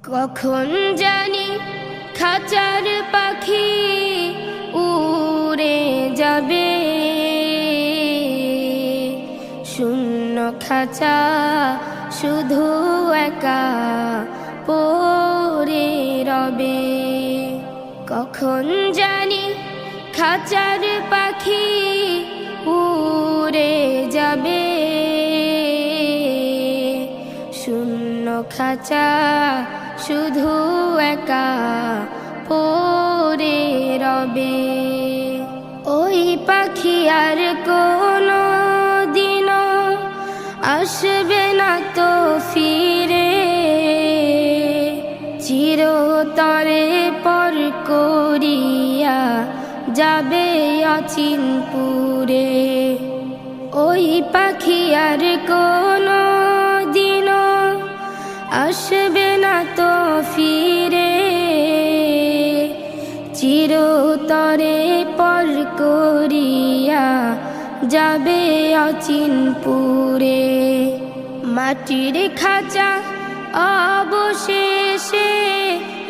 কখন জানি খাঁচার পাখি উড়ে যাবে, শূন্য খাঁচা শুধু একা পড়ে রবে। কখন জানি খাঁচার পাখি উড়ে যাবে, শূন্য খাঁচা শুধু একা পড়ে রবে। ওই পাখি আর কোনো দিনও আসবে না তো ফিরে, চিরতরে পর করিয়া যাবে অচিনপুরে। ওই পাখি আর কোনো দিনও আসবে না তো ফিরে, চিরতরে পর করিয়া যাবে অচিনপুরে। মাটির খাঁচা অবশেষে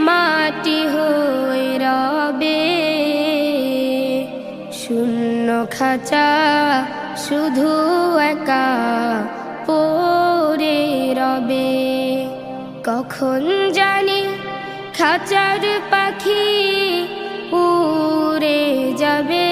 মাটি হয়ে রবে, শূন্য খাঁচা শুধু একা পড়ে রবে। কখন জানি খাঁচার পাখি উড়ে যাবে,